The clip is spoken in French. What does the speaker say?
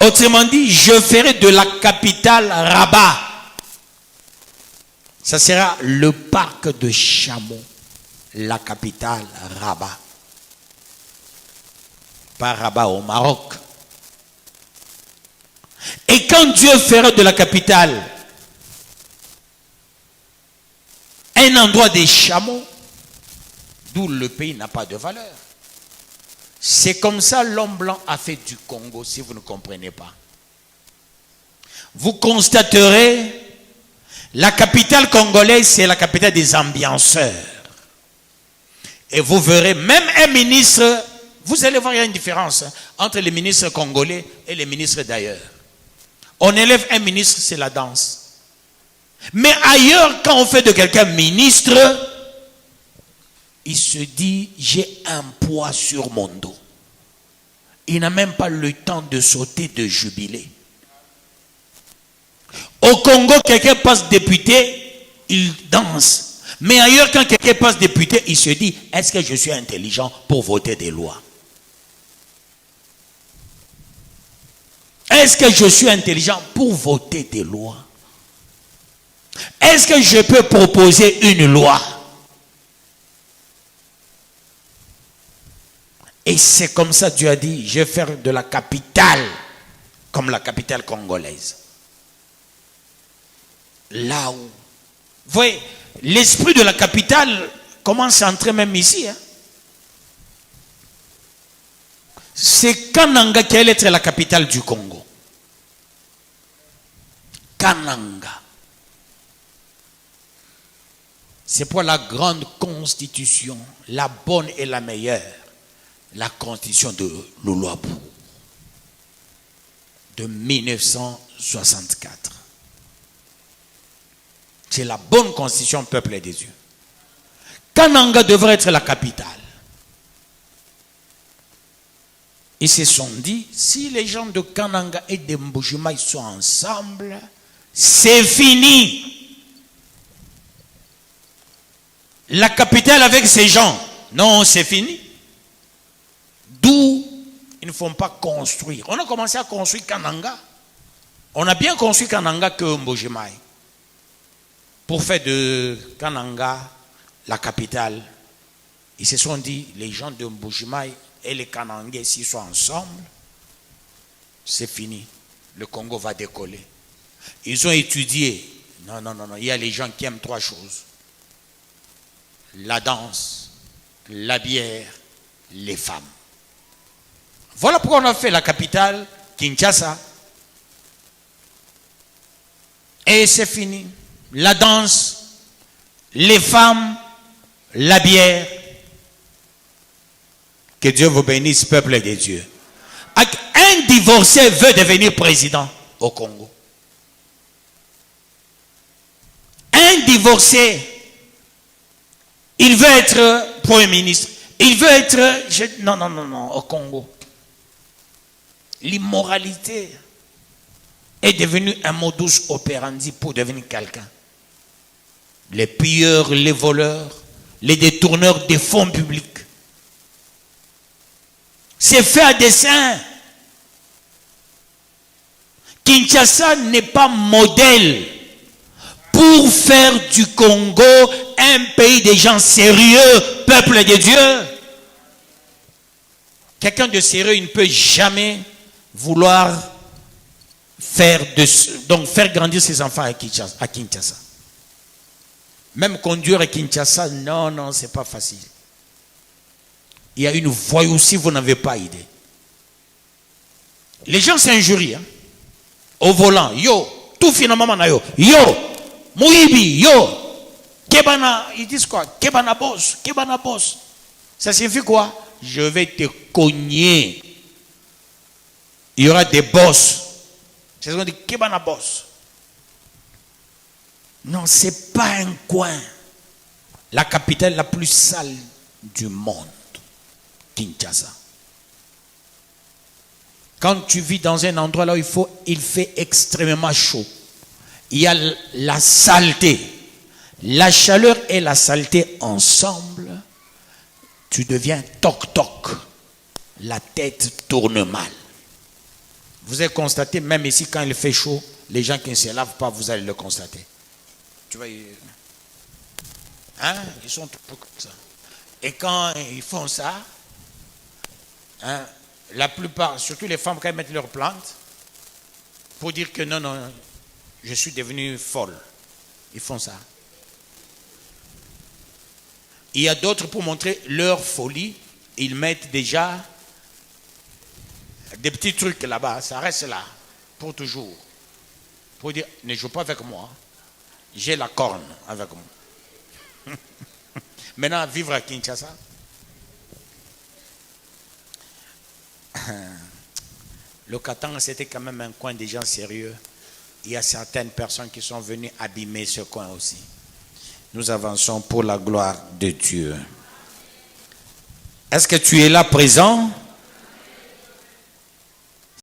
Autrement dit, je ferai de la capitale Rabat. Ça sera le parc de chameaux. La capitale Rabat. Pas Rabat au Maroc. Et quand Dieu fera de la capitale un endroit des chameaux, d'où le pays n'a pas de valeur. C'est comme ça l'homme blanc a fait du Congo, si vous ne comprenez pas. Vous constaterez, la capitale congolaise, c'est la capitale des ambianceurs. Et vous verrez, même un ministre, vous allez voir, il y a une différence entre les ministres congolais et les ministres d'ailleurs. On élève un ministre, c'est la danse. Mais ailleurs, quand on fait de quelqu'un ministre, il se dit, j'ai un poids sur mon dos. Il n'a même pas le temps de sauter, de jubiler. Au Congo, quelqu'un passe député, il danse. Mais ailleurs, quand quelqu'un passe député, il se dit, est-ce que je suis intelligent pour voter des lois? Est-ce que je suis intelligent pour voter des lois? Est-ce que je peux proposer une loi? Et c'est comme ça Dieu a dit, je vais faire de la capitale comme la capitale congolaise. Là où, vous voyez, l'esprit de la capitale commence à entrer même ici. Hein. C'est Kananga qui allait être la capitale du Congo. Kananga. C'est pour la grande constitution, la bonne et la meilleure, la constitution de Luluabu de 1964. C'est la bonne constitution peuple des dieux. Kananga devrait être la capitale. Ils se sont dit, si les gens de Kananga et de Mbuji-Mayi sont ensemble, c'est fini. La capitale avec ces gens, non, c'est fini. D'où ils ne font pas construire. On a commencé à construire Kananga. On a bien construit Kananga que Mbuji-Mayi. Pour faire de Kananga la capitale. Ils se sont dit, les gens de Mbuji-Mayi et les Kanangais, s'ils sont ensemble, c'est fini. Le Congo va décoller. Ils ont étudié. Non. Il y a les gens qui aiment trois choses. La danse, la bière, les femmes. Voilà pourquoi on a fait la capitale, Kinshasa. Et c'est fini. La danse, les femmes, la bière. Que Dieu vous bénisse, peuple de Dieu. Un divorcé veut devenir président au Congo. Un divorcé, il veut être premier ministre. Il veut être... Non, au Congo. L'immoralité est devenue un modus operandi pour devenir quelqu'un. Les pilleurs, les voleurs, les détourneurs des fonds publics. C'est fait à dessein. Kinshasa n'est pas modèle pour faire du Congo un pays de gens sérieux, peuple de Dieu. Quelqu'un de sérieux, il ne peut jamais vouloir faire grandir ses enfants à Kinshasa. Même conduire à Kinshasa, non, c'est pas facile. Il y a une voyou si vous n'avez pas idée. Les gens s'injurient hein, au volant. Yo, tout finalement, yo, Mouibi, yo, Kebana, ils disent quoi? Kebana boss. Ça signifie quoi? Je vais te cogner. Il y aura des boss. C'est ce qu'on dit, Kebana boss. Non, c'est pas un coin. La capitale la plus sale du monde. Kinshasa. Quand tu vis dans un endroit là où il fait extrêmement chaud, il y a la saleté, la chaleur et la saleté ensemble, tu deviens toc-toc, la tête tourne mal. Vous avez constaté, même ici, quand il fait chaud, les gens qui ne se lavent pas, vous allez le constater. Tu vois, hein, ils sont tout comme ça. Et quand ils font ça, hein, la plupart, surtout les femmes, quand elles mettent leurs plantes, pour dire que non, non, je suis devenue folle. Ils font ça. Il y a d'autres, pour montrer leur folie, ils mettent déjà des petits trucs là-bas, ça reste là, pour toujours. Pour dire, ne joue pas avec moi, j'ai la corne avec moi. Maintenant, vivre à Kinshasa, le Katanga, c'était quand même un coin des gens sérieux. Il y a certaines personnes qui sont venues abîmer ce coin aussi. Nous avançons pour la gloire de Dieu. Est-ce que tu es là présent?